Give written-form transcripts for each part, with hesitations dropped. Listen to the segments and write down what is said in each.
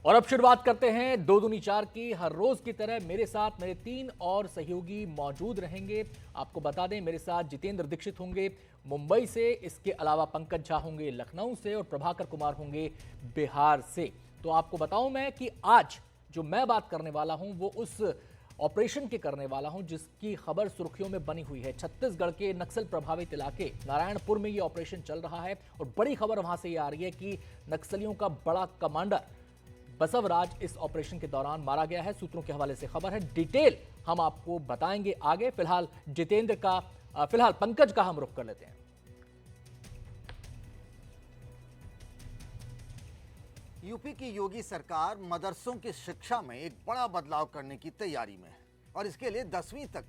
और अब शुरुआत करते हैं दो दूनी चार की। हर रोज की तरह मेरे साथ मेरे तीन और सहयोगी मौजूद रहेंगे। आपको बता दें, मेरे साथ जितेंद्र दीक्षित होंगे मुंबई से, इसके अलावा पंकज झा होंगे लखनऊ से और प्रभाकर कुमार होंगे बिहार से। तो आपको बताऊं मैं कि आज जो मैं बात करने वाला हूं वो उस ऑपरेशन के करने वाला हूं जिसकी खबर सुर्खियों में बनी हुई है। छत्तीसगढ़ के नक्सल प्रभावित इलाके नारायणपुर में ये ऑपरेशन चल रहा है और बड़ी खबर वहां से ये आ रही है कि नक्सलियों का बड़ा कमांडर बसवराज इस ऑपरेशन के दौरान मारा गया है। सूत्रों के हवाले से खबर है, डिटेल हम आपको बताएंगे आगे। फिलहाल पंकज का हम रुख कर लेते हैं। यूपी की योगी सरकार मदरसों की शिक्षा में एक बड़ा बदलाव करने की तैयारी में है और इसके लिए 10वीं तक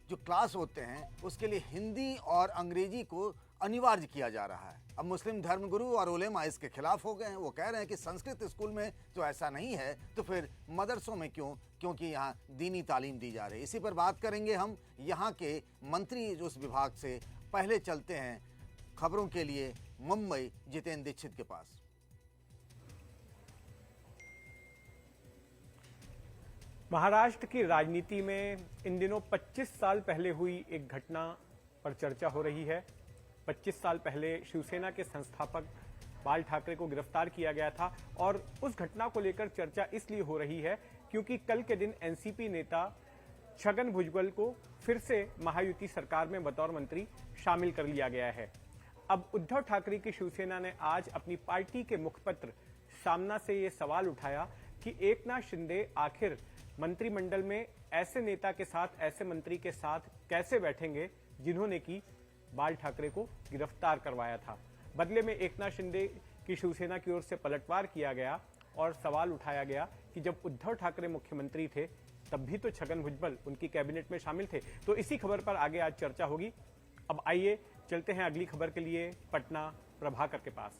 जो क्लास होते हैं उसके लिए हिंदी और अंग्रेजी को अनिवार्य किया जा रहा है। अब मुस्लिम धर्मगुरु और उलेमा इसके खिलाफ हो गए हैं। वो कह रहे हैं कि संस्कृत स्कूल में तो ऐसा नहीं है तो फिर मदरसों में क्यों, क्योंकि यहाँ दीनी तालीम दी जा रही है। इसी पर बात करेंगे हम यहाँ के मंत्री उस विभाग से। पहले चलते हैं खबरों के लिए मुंबई जितेंद्र दीक्षित के पास। महाराष्ट्र की राजनीति में इन दिनों 25 साल पहले हुई एक घटना पर चर्चा हो रही है। 25 साल पहले शिवसेना के संस्थापक बाल ठाकरे को गिरफ्तार किया गया था और उस घटना को लेकर चर्चा इसलिए हो रही है क्योंकि कल के दिन एनसीपी नेता छगन भुजबल को फिर से महायुति सरकार में बतौर मंत्री शामिल कर लिया गया है। अब उद्धव ठाकरे की शिवसेना ने आज अपनी पार्टी के मुखपत्र सामना से ये सवाल उठाया कि एकनाथ शिंदे आखिर मंत्रिमंडल में ऐसे नेता के साथ, ऐसे मंत्री के साथ कैसे बैठेंगे जिन्होंने की बाल ठाकरे को गिरफ्तार करवाया था। बदले में एकनाथ शिंदे की शिवसेना की ओर से पलटवार किया गया और सवाल उठाया गया कि जब उद्धव ठाकरे मुख्यमंत्री थे तब भी तो छगन भुजबल उनकी कैबिनेट में शामिल थे। तो इसी खबर पर आगे आज चर्चा होगी। अब आइए चलते हैं अगली खबर के लिए पटना प्रभाकर के पास।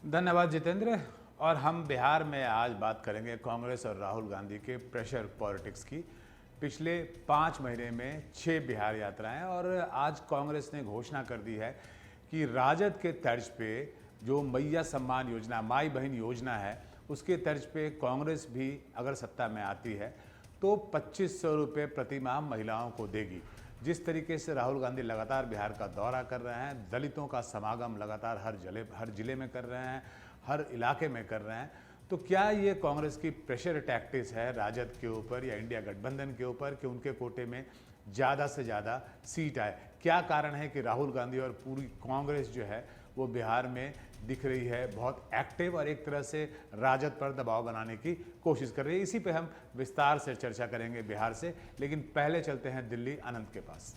धन्यवाद जितेंद्र। और हम बिहार में आज बात करेंगे कांग्रेस और राहुल गांधी के प्रेशर पॉलिटिक्स की। पिछले 5 महीने में 6 बिहार यात्राएं और आज कांग्रेस ने घोषणा कर दी है कि राजद के तर्ज पे जो मैया सम्मान योजना, माई बहन योजना है, उसके तर्ज पे कांग्रेस भी अगर सत्ता में आती है तो 2500 रुपये प्रति माह महिलाओं को देगी। जिस तरीके से राहुल गांधी लगातार बिहार का दौरा कर रहे हैं, दलितों का समागम लगातार हर जिले में कर रहे हैं, हर इलाके में कर रहे हैं, तो क्या ये कांग्रेस की प्रेशर टैक्टिक्स है राजद के ऊपर या इंडिया गठबंधन के ऊपर कि उनके कोटे में ज़्यादा से ज़्यादा सीट आए? क्या कारण है कि राहुल गांधी और पूरी कांग्रेस जो है वो बिहार में दिख रही है बहुत एक्टिव और एक तरह से राजद पर दबाव बनाने की कोशिश कर रही है? इसी पे हम विस्तार से चर्चा करेंगे बिहार से, लेकिन पहले चलते हैं दिल्ली अनंत के पास।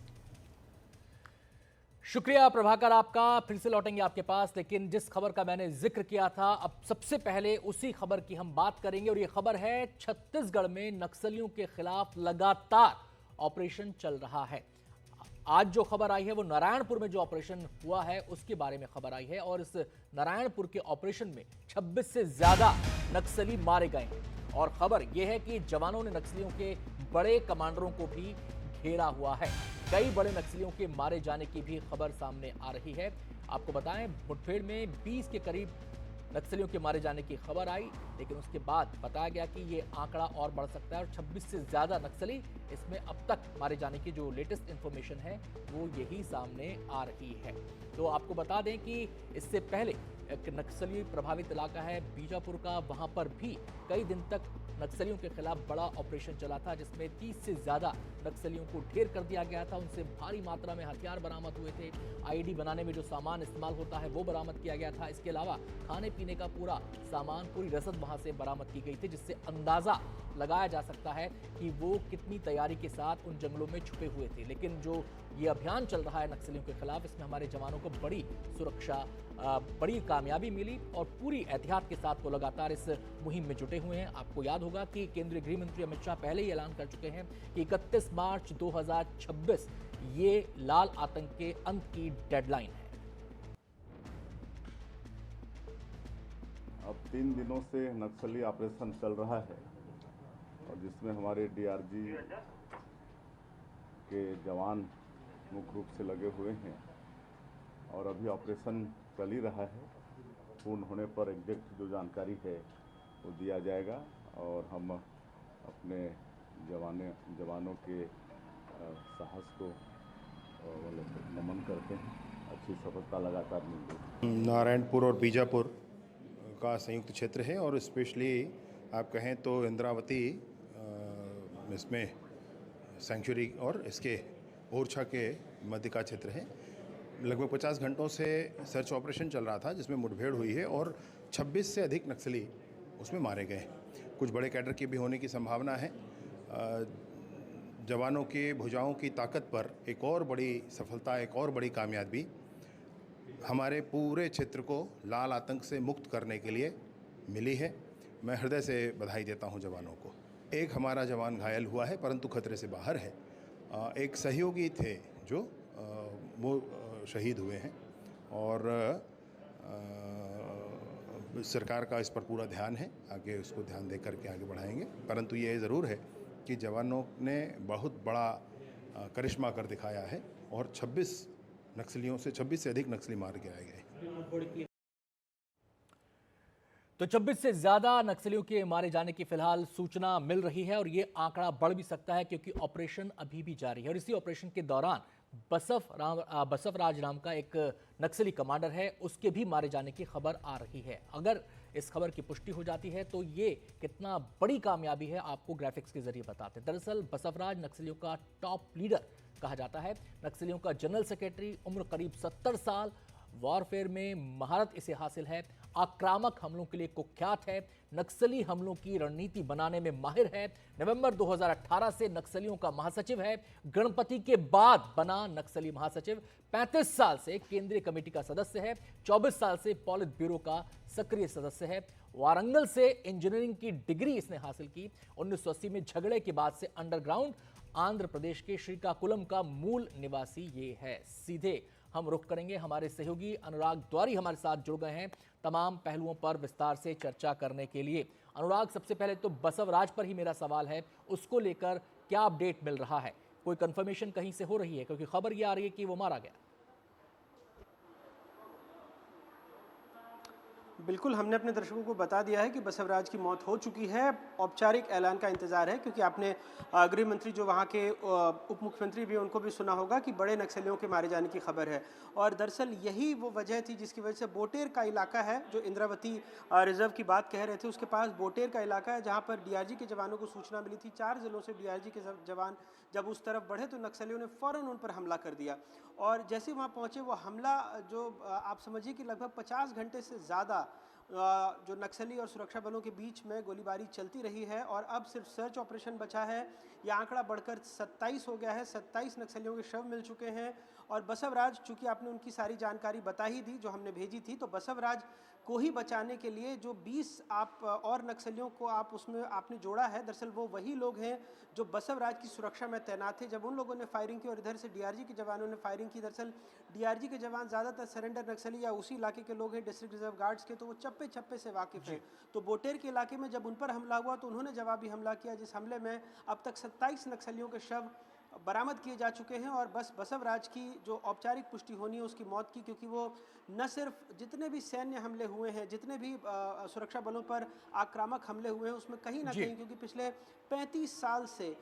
शुक्रिया प्रभाकर आपका। फिर से लौटेंगे आपके पास, लेकिन जिस खबर का मैंने जिक्र किया था अब सबसे पहले उसी खबर की हम बात करेंगे और ये खबर है छत्तीसगढ़ में नक्सलियों के खिलाफ लगातार ऑपरेशन चल रहा है। आज जो खबर आई है वो नारायणपुर में जो ऑपरेशन हुआ है उसके बारे में खबर आई है और इस नारायणपुर के ऑपरेशन में 26 से ज्यादा नक्सली मारे गए हैं और खबर यह है कि जवानों ने नक्सलियों के बड़े कमांडरों को भी घेरा हुआ है। कई बड़े नक्सलियों के मारे जाने की भी खबर सामने आ रही है। आपको बताएं, मुठभेड़ में 20 के करीब नक्सलियों के मारे जाने की खबर आई, लेकिन उसके बाद बताया गया कि ये आंकड़ा और बढ़ सकता है और 26 से ज्यादा नक्सली इसमें अब तक मारे जाने की जो लेटेस्ट इंफॉर्मेशन है वो यही सामने आ रही है। तो आपको बता दें कि इससे पहले एक नक्सली प्रभावित इलाका है बीजापुर का, वहां पर भी कई दिन तक नक्सलियों के खिलाफ बड़ा ऑपरेशन चला था जिसमें 30 से ज्यादा नक्सलियों को ढेर कर दिया गया था। उनसे भारी मात्रा में हथियार बरामद हुए थे। आईडी बनाने में जो सामान इस्तेमाल होता है वो बरामद किया गया था। इसके अलावा खाने पीने का पूरा सामान, पूरी रसद वहां से बरामद की गई थी, जिससे अंदाजा लगाया जा सकता है कि वो कितनी तैयारी के साथ उन जंगलों में छुपे हुए थे। लेकिन जो ये अभियान चल रहा है नक्सलियों के खिलाफ, इसमें हमारे जवानों को बड़ी सुरक्षा, बड़ी कामयाबी मिली और पूरी एहतियात के साथ वो लगातार इस मुहिम में जुटे हुए हैं। आपको याद होगा कि केंद्रीय गृह मंत्री अमित शाह पहले ही ऐलान कर चुके हैं कि 31 मार्च 2026 ये लाल आतंक के अंत की डेडलाइन है। अब 3 दिनों से नक्सली ऑपरेशन चल रहा है और जिसमें हमारे डीआरजी के जवान मुख्य रूप से लगे हुए हैं और अभी ऑपरेशन चल ही रहा है। पूर्ण होने पर एग्जैक्ट जो जानकारी है वो दिया जाएगा और हम अपने जवानों के साहस को नमन करते हैं। अच्छी सफलता लगातार मिल रही है। नारायणपुर और बीजापुर का संयुक्त क्षेत्र है और स्पेशली आप कहें तो इंद्रावती इसमें सेंचुरी और इसके ओरछा के मध्य का क्षेत्र है। लगभग 50 घंटों से सर्च ऑपरेशन चल रहा था जिसमें मुठभेड़ हुई है और 26 से अधिक नक्सली उसमें मारे गए। कुछ बड़े कैडर की भी होने की संभावना है। जवानों के भुजाओं की ताकत पर एक और बड़ी सफलता, एक और बड़ी कामयाबी हमारे पूरे क्षेत्र को लाल आतंक से मुक्त करने के लिए मिली है। मैं हृदय से बधाई देता हूं जवानों को। एक हमारा जवान घायल हुआ है परंतु खतरे से बाहर है। एक सहयोगी थे जो वो शहीद हुए हैं और सरकार का इस पर पूरा ध्यान है। आगे उसको ध्यान दे करके आगे बढ़ाएंगे। परंतु ये ज़रूर है कि जवानों ने बहुत बड़ा करिश्मा कर दिखाया है और 26 से अधिक नक्सली मार गिराए गए। तो 26 से ज्यादा नक्सलियों के मारे जाने की फिलहाल सूचना मिल रही है और ये आंकड़ा बढ़ भी सकता है क्योंकि ऑपरेशन अभी भी जारी है और इसी ऑपरेशन के दौरान बसवराज नाम का एक नक्सली कमांडर है, उसके भी मारे जाने की खबर आ रही है। अगर इस खबर की पुष्टि हो जाती है तो ये कितना बड़ी कामयाबी है आपको ग्राफिक्स के जरिए बताते हैं। दरअसल बसवराज नक्सलियों का टॉप लीडर कहा जाता है, नक्सलियों का जनरल सेक्रेटरी, उम्र करीब 70 साल, वॉरफेयर में महारत इसे हासिल है, आक्रामक हमलों के लिए कुख्यात है, नक्सली हमलों की रणनीति बनाने में माहिर है, नवंबर 2018 से नक्सलियों का महासचिव है, गणपति के बाद बना नक्सली महासचिव, 35 साल से केंद्रीय कमेटी का सदस्य है, 24 साल से पॉलिट ब्यूरो का सक्रिय सदस्य है, वारंगल से इंजीनियरिंग की डिग्री इसने हासिल की, 1980 में झगड़े के बाद से अंडरग्राउंड, आंध्र प्रदेश के श्रीकाकुलम का मूल निवासी ये है। सीधे हम रुख करेंगे, हमारे सहयोगी अनुराग द्वारी हमारे साथ जुड़ गए हैं तमाम पहलुओं पर विस्तार से चर्चा करने के लिए। अनुराग, सबसे पहले तो बसवराज पर ही मेरा सवाल है, उसको लेकर क्या अपडेट मिल रहा है? कोई कंफर्मेशन कहीं से हो रही है? क्योंकि खबर ये आ रही है कि वो मारा गया। बिल्कुल, हमने अपने दर्शकों को बता दिया है कि बसवराज की मौत हो चुकी है। औपचारिक ऐलान का इंतजार है क्योंकि आपने गृह मंत्री जो वहाँ के उप मुख्यमंत्री भी उनको भी सुना होगा कि बड़े नक्सलियों के मारे जाने की खबर है और दरअसल यही वो वजह थी जिसकी वजह से बोटेर का इलाका है, जो इंद्रावती रिजर्व की बात कह रहे थे, उसके पास बोटेर का इलाका है जहाँ पर डीआरजी के जवानों को सूचना मिली थी। 4 जिलों से डीआरजी के जवान जब उस तरफ बढ़े तो नक्सलियों ने फ़ौरन उन पर हमला कर दिया और जैसे वहाँ पहुँचे वो हमला जो आप समझिए कि लगभग 50 घंटे से ज़्यादा जो नक्सली और सुरक्षा बलों के बीच में गोलीबारी चलती रही है और अब सिर्फ सर्च ऑपरेशन बचा है। यह आंकड़ा बढ़कर 27 हो गया है। 27 नक्सलियों के शव मिल चुके हैं और बसवराज, चूंकि आपने उनकी सारी जानकारी बता ही दी जो हमने भेजी थी, तो बसवराज को ही बचाने के लिए जो 20 आप और नक्सलियों को आप उसमें आपने जोड़ा है, दरअसल वो वही लोग हैं जो बसवराज की सुरक्षा में तैनात थे जब उन लोगों ने फायरिंग की और इधर से डीआरजी के जवानों ने फायरिंग की। दरअसल डीआरजी के जवान ज़्यादातर सरेंडर नक्सली या उसी इलाके के लोग हैं, डिस्ट्रिक्ट रिजर्व गार्ड्स के, तो वो चप्पे चप्पे से वाकिफ हैं। तो बोटेर के इलाके में जब उन पर हमला हुआ तो उन्होंने जवाबी हमला किया, जिस हमले में अब तक 27 नक्सलियों के शव बरामद किए जा चुके हैं और बस बसवराज की जो औपचारिक पुष्टि होनी है उसकी मौत की, क्योंकि वो न सिर्फ जितने भी सैन्य हमले हुए हैं, जितने भी सुरक्षा बलों पर आक्रामक हमले हुए हैं, उसमें कहीं ना कहीं, क्योंकि पिछले 35 साल से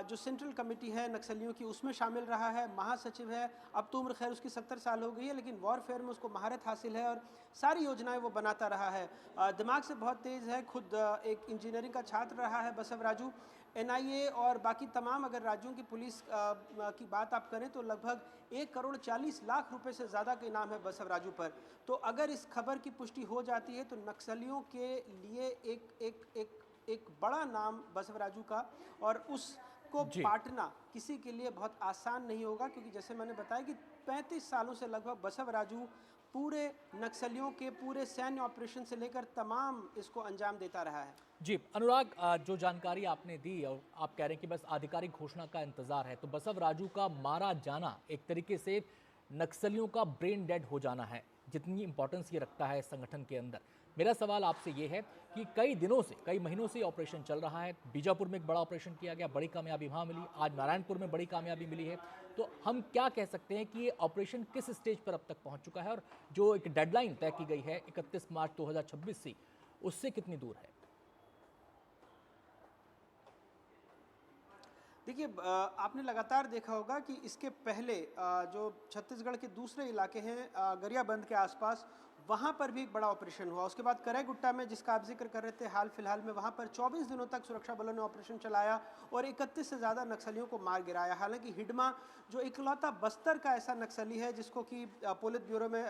जो सेंट्रल कमेटी है नक्सलियों की उसमें शामिल रहा है, महासचिव है, अब तो उम्र खैर उसकी 70 साल हो गई है, लेकिन वॉरफेयर में उसको महारत हासिल है और सारी योजनाएं वो बनाता रहा है। दिमाग से बहुत तेज़ है, खुद एक इंजीनियरिंग का छात्र रहा है बसवराजू। एनआईए और बाकी तमाम अगर राज्यों की पुलिस की बात आप करें तो लगभग 1,40,00,000 रुपए से ज़्यादा का इनाम है बसवराजू पर। तो अगर इस खबर की पुष्टि हो जाती है तो नक्सलियों के लिए एक बड़ा नाम बसवराजू का, और उसको पाटना किसी के लिए बहुत आसान नहीं होगा, क्योंकि जैसे मैंने बताया कि 35 सालों से लगभग बसवराजू पूरे नक्सलियों के पूरे सैन्य ऑपरेशन से लेकर तमाम इसको अंजाम देता रहा है। जी अनुराग, जो जानकारी आपने दी और आप कह रहे हैं कि बस आधिकारिक घोषणा का इंतजार है, तो बसवराजू का मारा जाना एक तरीके से नक्सलियों का ब्रेन डेड हो जाना है, जितनी इंपॉर्टेंस ये रखता है संगठन के अंदर। मेरा सवाल आपसे ये है कि कई दिनों से, कई महीनों से ऑपरेशन चल रहा है, बीजापुर में एक बड़ा ऑपरेशन किया गया, बड़ी कामयाबी वहाँ मिली, आज नारायणपुर में बड़ी कामयाबी मिली है, तो हम क्या कह सकते हैं कि ये ऑपरेशन किस स्टेज पर अब तक पहुंच चुका है और जो एक डेडलाइन तय की गई है 31 मार्च 2026 से, उससे कितनी दूर है? देखिए, आपने लगातार देखा होगा कि इसके पहले जो छत्तीसगढ़ के दूसरे इलाके हैं गरियाबंद के आसपास, वहाँ पर भी एक बड़ा ऑपरेशन हुआ। उसके बाद करैगुट्टा में, जिसका आप जिक्र कर रहे थे, हाल फिलहाल में वहाँ पर 24 दिनों तक सुरक्षा बलों ने ऑपरेशन चलाया और 31 से ज़्यादा नक्सलियों को मार गिराया। हालांकि हिडमा जो इकलौता बस्तर का ऐसा नक्सली है जिसको कि पोलित ब्यूरो में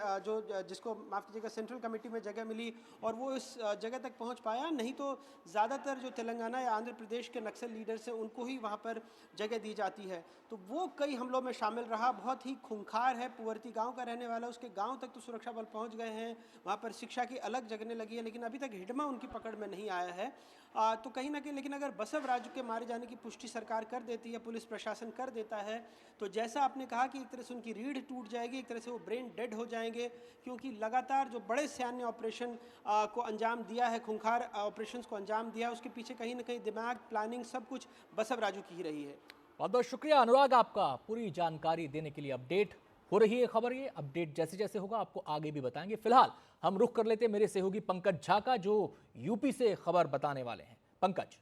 जिसको माफ़ कीजिएगा सेंट्रल कमेटी में जगह मिली और वो इस जगह तक पहुँच पाया, नहीं तो ज़्यादातर जो तेलंगाना या आंध्र प्रदेश के नक्सल लीडर्स हैं उनको ही वहाँ पर जगह दी जाती है। तो वो कई हमलों में शामिल रहा, बहुत ही खूंखार है, पुवरती गांव का रहने वाला, उसके गांव तक तो सुरक्षा बल पहुंच गए हैं, वहाँ पर शिक्षा की अलग जगने लगी है, लेकिन अभी तक हिडमा उनकी पकड़ में नहीं आया है। तो कहीं ना कहीं, लेकिन अगर बसव राजू के मारे जाने की पुष्टि सरकार कर देती है, पुलिस प्रशासन कर देता है, तो जैसा आपने कहा कि एक तरह से उनकी रीढ़ टूट जाएगी, एक तरह से वो ब्रेन डेड हो जाएंगे, क्योंकि लगातार जो बड़े सैन्य ऑपरेशन को अंजाम दिया है, खूंखार ऑपरेशंस को अंजाम दिया है, उसके पीछे कहीं ना कहीं दिमाग, प्लानिंग सब कुछ बसव राजू की ही रही है। बहुत बहुत शुक्रिया अनुराग आपका पूरी जानकारी देने के लिए। अपडेट हो रही है खबर, ये अपडेट जैसे जैसे होगा आपको आगे भी बताएंगे। फिलहाल हम रुख कर लेते हैं मेरे सहयोगी पंकज झा का, जो यूपी से खबर बताने वाले हैं। पंकज।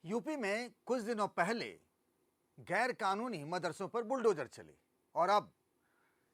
यूपी में कुछ दिनों पहले गैर कानूनी मदरसों पर बुलडोजर चले और अब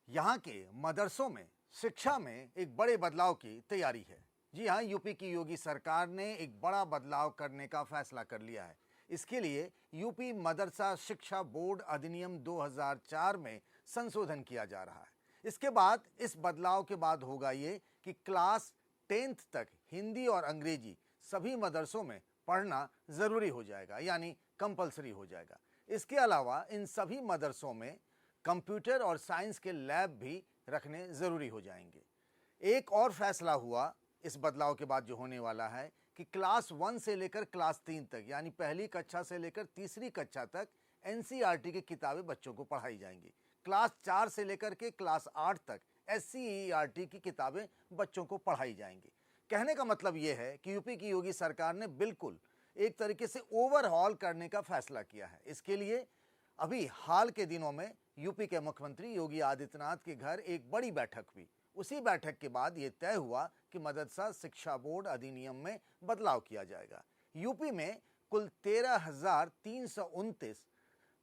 यहां के मदरसों में शिक्षा में एक बड़े बदलाव की तैयारी है। जी हाँ, यूपी की योगी सरकार ने एक बड़ा बदलाव करने का फैसला कर लिया है। इसके लिए यूपी मदरसा शिक्षा बोर्ड अधिनियम 2004 में संशोधन किया जा रहा है। इसके बाद, इस बदलाव के बाद होगा ये कि क्लास 10th तक हिंदी और अंग्रेजी सभी मदरसों में पढ़ना ज़रूरी हो जाएगा, यानी कंपलसरी हो जाएगा। इसके अलावा इन सभी मदरसों में कंप्यूटर और साइंस के लैब भी रखने ज़रूरी हो जाएंगे। एक और फैसला हुआ इस बदलाव के बाद जो होने वाला है कि क्लास 1 से लेकर क्लास 3 तक, यानी पहली कक्षा से लेकर तीसरी कक्षा तक एनसीईआरटी की किताबें बच्चों को पढ़ाई जाएंगी। क्लास 4 से लेकर के क्लास 8 तक एससीईआरटी की किताबें बच्चों को पढ़ाई जाएंगी। कहने का मतलब ये है कि यूपी की योगी सरकार ने बिल्कुल एक तरीके से ओवरहॉल करने का फैसला किया है। इसके लिए अभी हाल के दिनों में यूपी के मुख्यमंत्री योगी आदित्यनाथ के घर एक बड़ी बैठक हुई। उसी बैठक के बाद ये तय हुआ कि मदरसा शिक्षा बोर्ड अधिनियम में बदलाव किया जाएगा। यूपी में कुल 13,329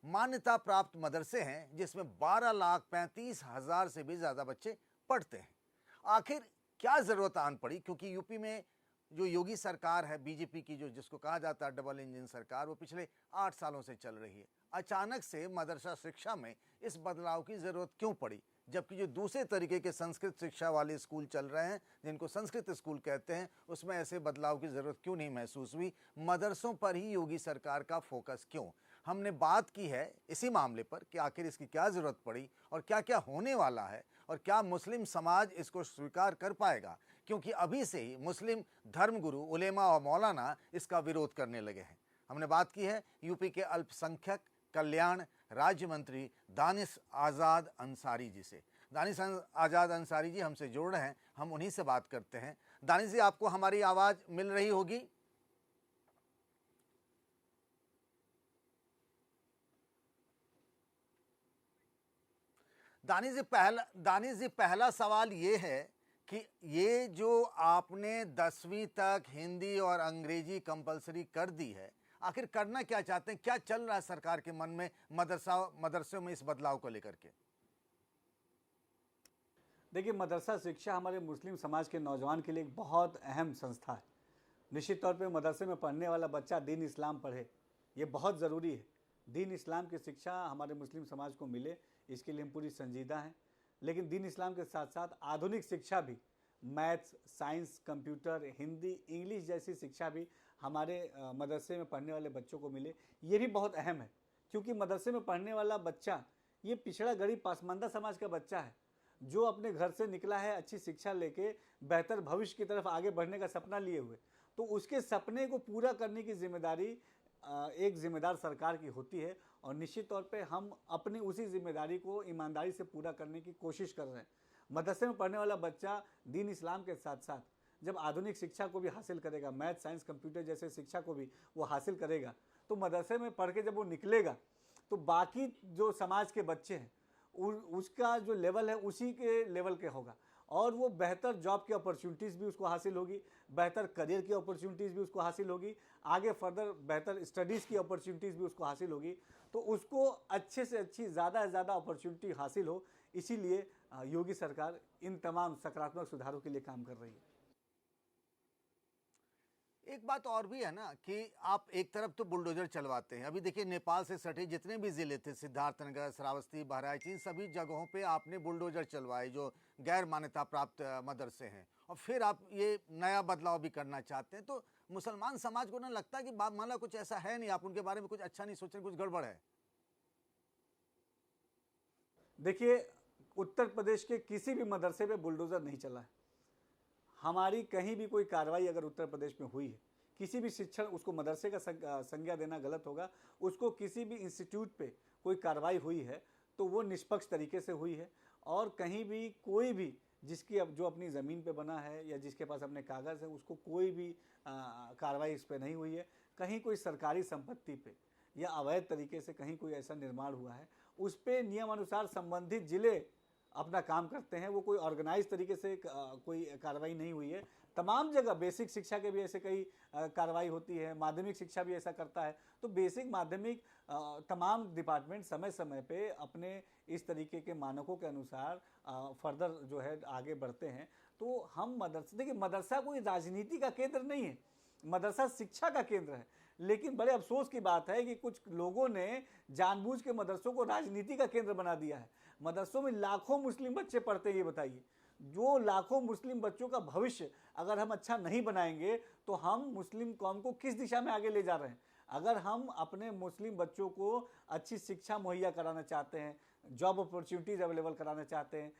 मान्यता प्राप्त मदरसे हैं, जिसमें 12,35,000 से भी ज़्यादा बच्चे पढ़ते हैं। आखिर क्या ज़रूरत आन पड़ी, क्योंकि यूपी में जो योगी सरकार है बीजेपी की, जो जिसको कहा जाता है डबल इंजन सरकार, वो पिछले 8 सालों से चल रही है। अचानक से मदरसा शिक्षा में इस बदलाव की ज़रूरत क्यों पड़ी, जबकि जो दूसरे तरीके के संस्कृत शिक्षा वाले स्कूल चल रहे हैं, जिनको संस्कृत स्कूल कहते हैं, उसमें ऐसे बदलाव की ज़रूरत क्यों नहीं महसूस हुई? मदरसों पर ही योगी सरकार का फोकस क्यों? हमने बात की है इसी मामले पर कि आखिर इसकी क्या ज़रूरत पड़ी और क्या क्या होने वाला है और क्या मुस्लिम समाज इसको स्वीकार कर पाएगा, क्योंकि अभी से ही मुस्लिम धर्मगुरु, उलेमा और मौलाना इसका विरोध करने लगे हैं। हमने बात की है यूपी के अल्पसंख्यक कल्याण राज्य मंत्री दानिश आज़ाद अंसारी जी से। दानिश आज़ाद अंसारी जी हमसे जुड़ रहे हैं, हम उन्हीं से बात करते हैं। दानिश जी, आपको हमारी आवाज़ मिल रही होगी? दानिश जी, पहला सवाल ये है कि ये जो आपने 10वीं तक हिंदी और अंग्रेजी कंपलसरी कर दी है, आखिर करना क्या चाहते हैं? क्या चल रहा है सरकार के मन में मदरसों में इस बदलाव को लेकर के? देखिए, मदरसा शिक्षा हमारे मुस्लिम समाज के नौजवान के लिए एक बहुत अहम संस्था है। निश्चित तौर पे मदरसे में पढ़ने वाला बच्चा दीन इस्लाम पढ़े, ये बहुत ज़रूरी है। दीन इस्लाम की शिक्षा हमारे मुस्लिम समाज को मिले, इसके लिए हम पूरी संजीदा हैं। लेकिन दीन इस्लाम के साथ साथ आधुनिक शिक्षा भी, maths, science, computer, Hindi, English जैसी शिक्षा भी हमारे मदरसे में पढ़ने वाले बच्चों को मिले, ये भी बहुत अहम है। क्योंकि मदरसे में पढ़ने वाला बच्चा ये पिछड़ा गरीब पासमानदा समाज का बच्चा है, जो अपने घर से निकला है अच्छी शिक्षा लेके बेहतर भविष्य की तरफ आगे बढ़ने का सपना लिए हुए। तो उसके सपने को पूरा करने की जिम्मेदारी एक जिम्मेदार सरकार की होती है और निश्चित तौर पे हम अपनी उसी जिम्मेदारी को ईमानदारी से पूरा करने की कोशिश कर रहे हैं। मदरसे में पढ़ने वाला बच्चा दीन इस्लाम के साथ साथ जब आधुनिक शिक्षा को भी हासिल करेगा, मैथ साइंस कंप्यूटर जैसे शिक्षा को भी वो हासिल करेगा, तो मदरसे में पढ़ के जब वो निकलेगा तो बाकी जो समाज के बच्चे हैं उसका जो लेवल है उसी के लेवल के होगा, और वो बेहतर जॉब की अपॉर्चुनिटीज़ भी उसको हासिल होगी, बेहतर करियर की अपॉर्चुनिटीज़ भी उसको हासिल होगी, आगे फर्दर बेहतर स्टडीज़ की अपॉर्चुनिटीज़ भी उसको हासिल होगी। तो उसको अच्छे से अच्छी ज़्यादा से ज़्यादा अपॉर्चुनिटी हासिल हो, इसीलिए योगी सरकार इन तमाम सकारात्मक सुधारों के लिए काम कर रही है। एक बात और भी है ना कि आप एक तरफ तो बुलडोजर चलवाते हैं, अभी देखिए नेपाल से सटे जितने भी जिले थे, सिद्धार्थनगर, श्रावस्ती, बहराइच, इन सभी जगहों पे आपने बुलडोजर चलवाए जो गैर मान्यता प्राप्त मदरसे हैं, और फिर आप ये नया बदलाव भी करना चाहते हैं। तो मुसलमान समाज को ना लगता है कि मामला कुछ ऐसा है नहीं, आप उनके बारे में कुछ अच्छा नहीं सोच रहे, कुछ गड़बड़ है। देखिए, उत्तर प्रदेश के किसी भी मदरसे पे बुलडोजर नहीं चला है। हमारी कहीं भी कोई कार्रवाई अगर उत्तर प्रदेश में हुई है, किसी भी शिक्षण, उसको मदरसे का संज्ञा देना गलत होगा, उसको किसी भी इंस्टीट्यूट पे कोई कार्रवाई हुई है तो वो निष्पक्ष तरीके से हुई है, और कहीं भी कोई भी जिसकी अब जो अपनी ज़मीन पे बना है या जिसके पास अपने कागज़ है उसको कोई भी कार्रवाई इस पर नहीं हुई है। कहीं कोई सरकारी संपत्ति पे या अवैध तरीके से कहीं कोई ऐसा निर्माण हुआ है, उस पर नियमानुसार संबंधित जिले अपना काम करते हैं, वो कोई ऑर्गेनाइज तरीके से कोई कार्रवाई नहीं हुई है। तमाम जगह बेसिक शिक्षा के भी ऐसे कई कार्रवाई होती है, माध्यमिक शिक्षा भी ऐसा करता है। तो बेसिक माध्यमिक तमाम डिपार्टमेंट समय समय पे अपने इस तरीके के मानकों के अनुसार फर्दर जो है आगे बढ़ते हैं। तो हम मदरसा, देखिए मदरसा कोई राजनीति का केंद्र नहीं है, मदरसा शिक्षा का केंद्र है। लेकिन बड़े अफसोस की बात है कि कुछ लोगों ने जानबूझ के मदरसों को राजनीति का केंद्र बना दिया है। मदरसों में लाखों मुस्लिम बच्चे पढ़ते हैं, ये बताइए, जो लाखों मुस्लिम बच्चों का भविष्य अगर हम अच्छा नहीं बनाएंगे तो हम मुस्लिम कौम को किस दिशा में आगे ले जा रहे हैं। अगर हम अपने मुस्लिम बच्चों को अच्छी शिक्षा मुहैया कराना चाहते हैं, जॉब अपॉर्चुनिटीज़ अवेलेबल कराना चाहते हैं,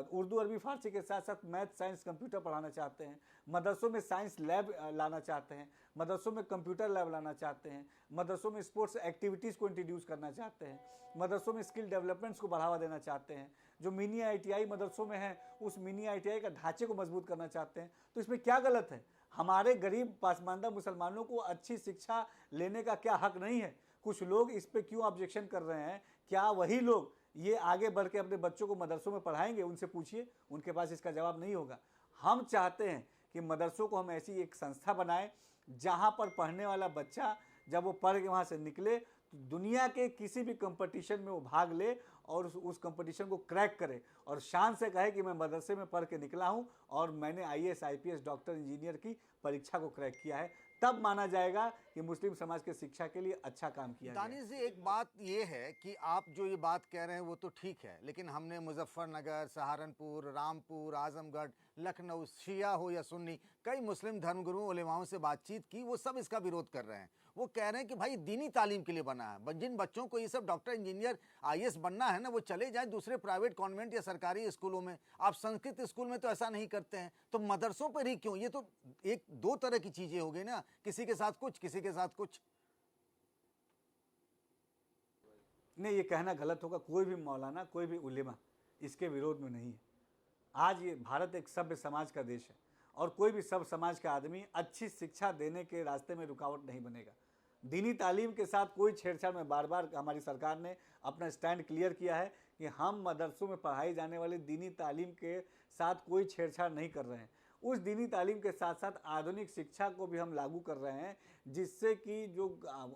उर्दू अरबी फारसी के साथ साथ मैथ साइंस कंप्यूटर पढ़ाना चाहते हैं, मदरसों में साइंस लैब लाना चाहते हैं, मदरसों में कंप्यूटर लैब लाना चाहते हैं, मदरसों में स्पोर्ट्स एक्टिविटीज़ को इंट्रोड्यूस करना चाहते हैं, मदरसों में स्किल डेवलपमेंट्स को बढ़ावा देना चाहते हैं, जो मिनी ITI मदरसों में है उस मिनी ITI का ढांचे को मजबूत करना चाहते हैं। तो इसमें क्या गलत है? हमारे गरीब पासमानदा मुसलमानों को अच्छी शिक्षा लेने का क्या हक नहीं है? कुछ लोग इस पे क्यों ऑब्जेक्शन कर रहे हैं? क्या वही लोग ये आगे बढ़ के अपने बच्चों को मदरसों में पढ़ाएंगे? उनसे पूछिए, उनके पास इसका जवाब नहीं होगा। हम चाहते हैं कि मदरसों को हम ऐसी एक संस्था बनाएं जहां पर पढ़ने वाला बच्चा जब वो पढ़ के वहां से निकले तो दुनिया के किसी भी कंपटीशन में वो भाग ले और उस कंपटीशन को क्रैक करे और शान से कहे कि मैं मदरसे में पढ़ के निकला हूं और मैंने IAS IPS डॉक्टर इंजीनियर की परीक्षा को क्रैक किया है। तब माना जाएगा कि मुस्लिम समाज के शिक्षा के लिए अच्छा काम किया गया है। दानिश जी, एक बात ये है कि आप जो ये बात कह रहे हैं वो तो ठीक है, लेकिन हमने मुजफ्फरनगर, सहारनपुर, रामपुर, आजमगढ़, लखनऊ, शिया हो या सुन्नी, कई मुस्लिम धर्मगुरुओं उलेमाओं से बातचीत की, वो सब इसका विरोध कर रहे हैं। वो कह रहे हैं कि भाई दीनी तालीम के लिए बना है, जिन बच्चों को ये सब डॉक्टर इंजीनियर IAS बनना है ना, वो चले जाएं दूसरे प्राइवेट कॉन्वेंट या सरकारी स्कूलों में। आप संस्कृत स्कूल में तो ऐसा नहीं करते हैं, तो मदरसों पर ही क्यों? ये तो एक दो तरह की चीजें हो गई ना, किसी के साथ कुछ, किसी के साथ कुछ। नहीं, ये कहना गलत होगा। कोई भी मौलाना, कोई भी उलेमा इसके विरोध में नहीं है। आज ये भारत एक सभ्य समाज का देश है और कोई भी सब समाज का आदमी अच्छी शिक्षा देने के रास्ते में रुकावट नहीं बनेगा। दीनी तालीम के साथ कोई छेड़छाड़ में, बार बार हमारी सरकार ने अपना स्टैंड क्लियर किया है कि हम मदरसों में पढ़ाई जाने वाली दीनी तालीम के साथ कोई छेड़छाड़ नहीं कर रहे हैं। उस दीनी तालीम के साथ साथ आधुनिक शिक्षा को भी हम लागू कर रहे हैं, जिससे कि जो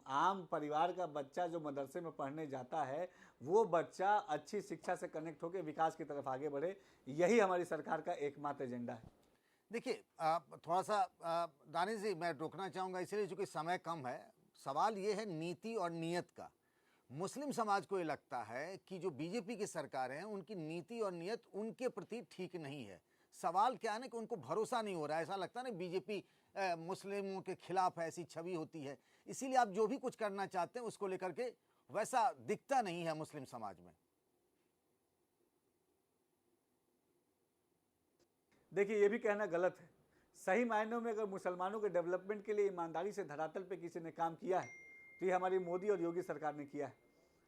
आम परिवार का बच्चा जो मदरसे में पढ़ने जाता है वो बच्चा अच्छी शिक्षा से कनेक्ट होकर विकास की तरफ आगे बढ़े। यही हमारी सरकार का एकमात्र एजेंडा है। देखिए, थोड़ा सा दानिश जी मैं रोकना चाहूँगा इसलिए चूँकि समय कम है। सवाल ये है नीति और नीयत का। मुस्लिम समाज को ये लगता है कि जो बीजेपी की सरकार है उनकी नीति और नीयत उनके प्रति ठीक नहीं है। सवाल क्या है ना कि उनको भरोसा नहीं हो रहा है। ऐसा लगता है ना बीजेपी मुस्लिमों के खिलाफ ऐसी छवि होती है, इसीलिए आप जो भी कुछ करना चाहते हैं उसको लेकर के वैसा दिखता नहीं है मुस्लिम समाज में। देखिए, ये भी कहना गलत है। सही मायनों में अगर मुसलमानों के डेवलपमेंट के लिए ईमानदारी से धरातल पे किसी ने काम किया है तो ये हमारी मोदी और योगी सरकार ने किया है।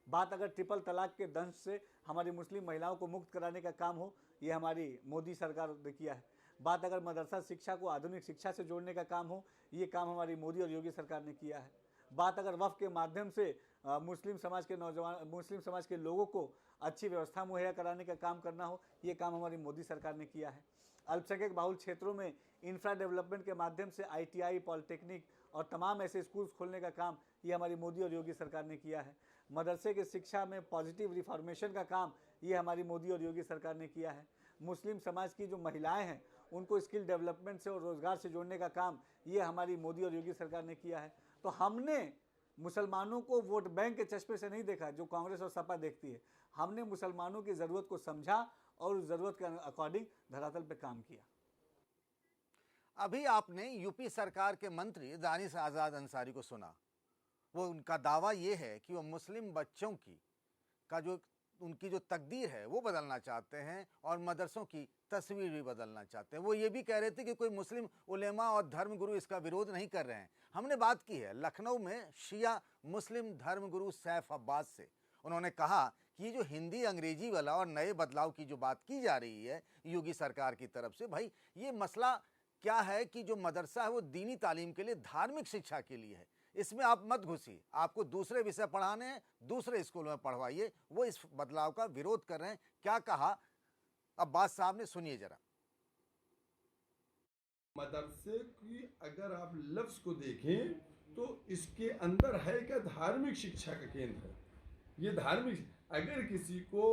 बात अगर ट्रिपल तलाक के दंश से हमारी मुस्लिम महिलाओं को मुक्त कराने का काम हो, ये हमारी मोदी सरकार ने किया है। बात अगर मदरसा शिक्षा को आधुनिक शिक्षा से जोड़ने का काम हो, ये काम हमारी मोदी और योगी सरकार ने किया है। बात अगर वक्फ के माध्यम से मुस्लिम समाज के नौजवान, मुस्लिम समाज के लोगों को अच्छी व्यवस्था मुहैया कराने का काम करना हो, ये काम हमारी मोदी सरकार ने किया है। अल्पसंख्यक बहुल क्षेत्रों में इंफ्रा डेवलपमेंट के माध्यम से ITI, पॉलिटेक्निक और तमाम ऐसे स्कूल्स खोलने का काम ये हमारी मोदी और योगी सरकार ने किया है। मदरसे की शिक्षा में पॉजिटिव रिफॉर्मेशन का काम ये हमारी मोदी और योगी सरकार ने किया है। मुस्लिम समाज की जो महिलाएं हैं उनको स्किल डेवलपमेंट से और रोजगार से जोड़ने का काम ये हमारी मोदी और योगी सरकार ने किया है। तो हमने मुसलमानों को वोट बैंक के चश्मे से नहीं देखा जो कांग्रेस और सपा देखती है। हमने मुसलमानों की ज़रूरत को समझा और उस ज़रूरत के अकॉर्डिंग धरातल पे काम किया। अभी आपने यूपी सरकार के मंत्री दानिश आज़ाद अंसारी को सुना। वो उनका दावा ये है कि वो मुस्लिम बच्चों की उनकी जो तकदीर है वो बदलना चाहते हैं और मदरसों की तस्वीर भी बदलना चाहते हैं। वो ये भी कह रहे थे कि कोई मुस्लिम उलेमा और धर्मगुरु इसका विरोध नहीं कर रहे हैं। हमने बात की है लखनऊ में शिया मुस्लिम धर्मगुरु सैफ अब्बास से। उन्होंने कहा कि ये जो हिंदी अंग्रेजी वाला और नए बदलाव की जो बात की जा रही है योगी सरकार की तरफ से, भाई ये मसला क्या है कि जो मदरसा है वो दीनी तालीम के लिए, धार्मिक शिक्षा के लिए है। इसमें आप मत घुसिए, आपको दूसरे विषय पढ़ाने हैं, दूसरे स्कूलों में पढ़वाइए। वो इस बदलाव का विरोध कर रहे हैं। क्या कहा अब्बास साहब ने, सुनिए जरा। मदरसे की अगर आप लफ्ज को देखें तो इसके अंदर है क्या, धार्मिक शिक्षा का केंद्र है। ये धार्मिक, अगर किसी को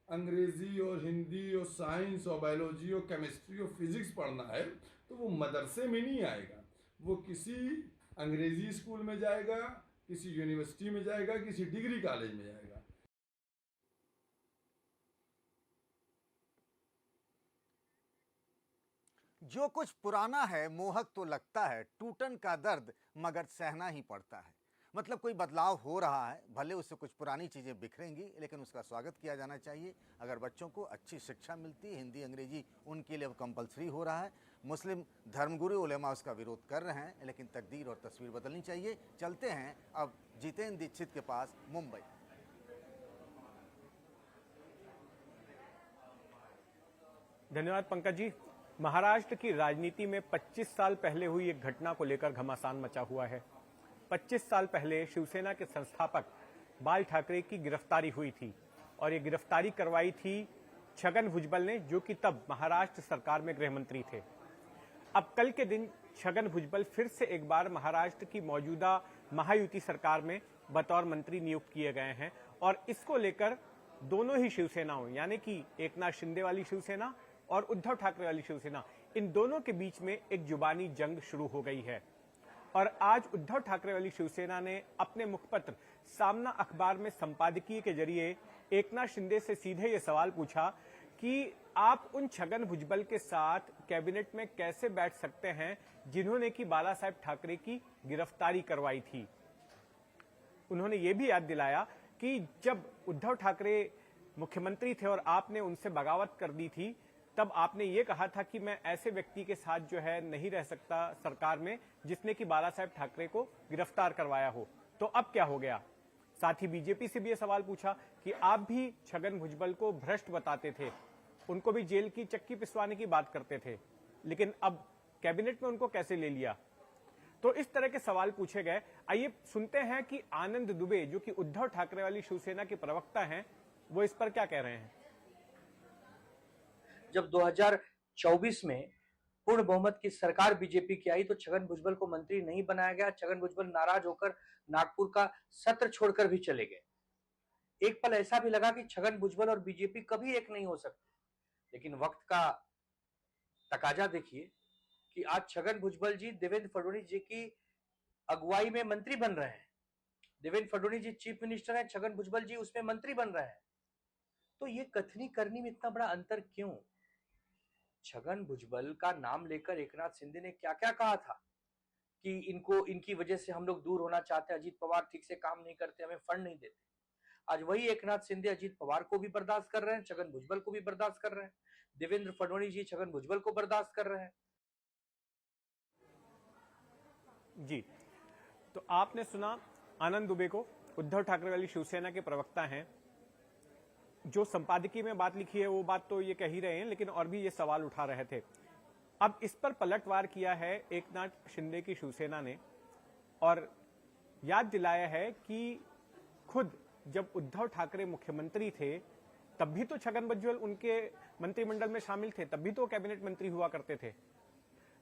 अंग्रेजी और हिंदी और साइंस और बायोलॉजी और केमिस्ट्री और फिजिक्स पढ़ना है तो वो मदरसे में नहीं आएगा, वो किसी अंग्रेजी स्कूल में जाएगा, किसी यूनिवर्सिटी में जाएगा, किसी डिग्री कॉलेज में जाएगा। जो कुछ पुराना है मोहक तो लगता है, टूटन का दर्द मगर सहना ही पड़ता है। मतलब कोई बदलाव हो रहा है, भले उससे कुछ पुरानी चीज़ें बिखरेंगी लेकिन उसका स्वागत किया जाना चाहिए। अगर बच्चों को अच्छी शिक्षा मिलती है, हिंदी अंग्रेजी उनके लिए अब कंपलसरी हो रहा है। मुस्लिम धर्मगुरु उलेमा उसका विरोध कर रहे हैं, लेकिन तकदीर और तस्वीर बदलनी चाहिए। चलते हैं अब जितेंद्र दीक्षित के पास मुंबई। धन्यवाद पंकज जी। महाराष्ट्र की राजनीति में 25 साल पहले हुई एक घटना को लेकर घमासान मचा हुआ है। 25 साल पहले शिवसेना के संस्थापक बाल ठाकरे की गिरफ्तारी हुई थी और ये गिरफ्तारी करवाई थी छगन भुजबल ने, जो कि तब महाराष्ट्र सरकार में गृह मंत्री थे। अब कल के दिन छगन भुजबल फिर से एक बार महाराष्ट्र की मौजूदा महायुति सरकार में बतौर मंत्री नियुक्त किए गए हैं और इसको लेकर दोनों ही शिवसेनाओं, यानी कि एकनाथ शिंदे वाली शिवसेना और उद्धव ठाकरे वाली शिवसेना, इन दोनों के बीच में एक जुबानी जंग शुरू हो गई है। और आज उद्धव ठाकरे वाली शिवसेना ने अपने मुखपत्र सामना अखबार में संपादकीय के जरिए एकनाथ शिंदे से सीधे ये सवाल पूछा कि आप उन छगन भुजबल के साथ कैबिनेट में कैसे बैठ सकते हैं जिन्होंने कि बाला साहेब ठाकरे की गिरफ्तारी करवाई थी। उन्होंने ये भी याद दिलाया कि जब उद्धव ठाकरे मुख्यमंत्री थे और आपने उनसे बगावत कर दी थी, तब आपने ये कहा था कि मैं ऐसे व्यक्ति के साथ जो है नहीं रह सकता सरकार में जिसने कि बाला साहेब ठाकरे को गिरफ्तार करवाया हो। तो अब क्या हो गया? साथ ही बीजेपी से भी ये सवाल पूछा कि आप भी छगन भुजबल को भ्रष्ट बताते थे, उनको भी जेल की चक्की पिसवाने की बात करते थे, लेकिन अब कैबिनेट में उनको कैसे ले लिया? तो इस तरह के सवाल पूछे गए। आइए सुनते हैं कि आनंद दुबे, जो कि उद्धव ठाकरे वाली शिवसेना के प्रवक्ता हैं, वो इस पर क्या कह रहे हैं। जब 2024 में पूर्ण बहुमत की सरकार बीजेपी की आई तो छगन भुजबल को मंत्री नहीं बनाया गया। छगन भुजबल नाराज होकर नागपुर का सत्र छोड़कर भी चले गए। एक पल ऐसा भी लगा कि छगन भुजबल और बीजेपी कभी एक नहीं हो सकते, लेकिन वक्त का तकाजा देखिए कि आज छगन भुजबल जी देवेंद्र फडणवीस जी की अगुवाई में मंत्री बन रहे हैं। देवेंद्र फडणवीस जी चीफ मिनिस्टर हैं, छगन भुजबल जी उसमें मंत्री बन रहे हैं। तो ये कथनी करनी में इतना बड़ा अंतर क्यों? छगन भुजबल का नाम लेकर एकनाथ शिंदे ने क्या क्या कहा था कि इनकी वजह से हम लोग दूर होना चाहते हैं, अजीत पवार ठीक से काम नहीं करते, हमें फंड नहीं देते। आज वही एकनाथ शिंदे अजीत पवार को भी बर्दाश्त कर रहे हैं, छगन भुजबल को भी बर्दाश्त कर रहे हैं, देवेंद्र फडणवीस जी छगन भुजबल को बर्दाश्त कर रहे हैं। जी, तो आपने सुना आनंद दुबे को, उद्धव ठाकरे वाली शिवसेना के प्रवक्ता हैं। जो संपादकीय में बात लिखी है वो बात तो ये कह ही रहे हैं, लेकिन और भी ये सवाल उठा रहे थे। अब इस पर पलटवार किया है एकनाथ शिंदे की शिवसेना ने और याद दिलाया है कि खुद जब उद्धव ठाकरे मुख्यमंत्री थे तब भी तो छगन भुजबल उनके मंत्रिमंडल में शामिल थे, तब भी तो कैबिनेट मंत्री हुआ करते थे।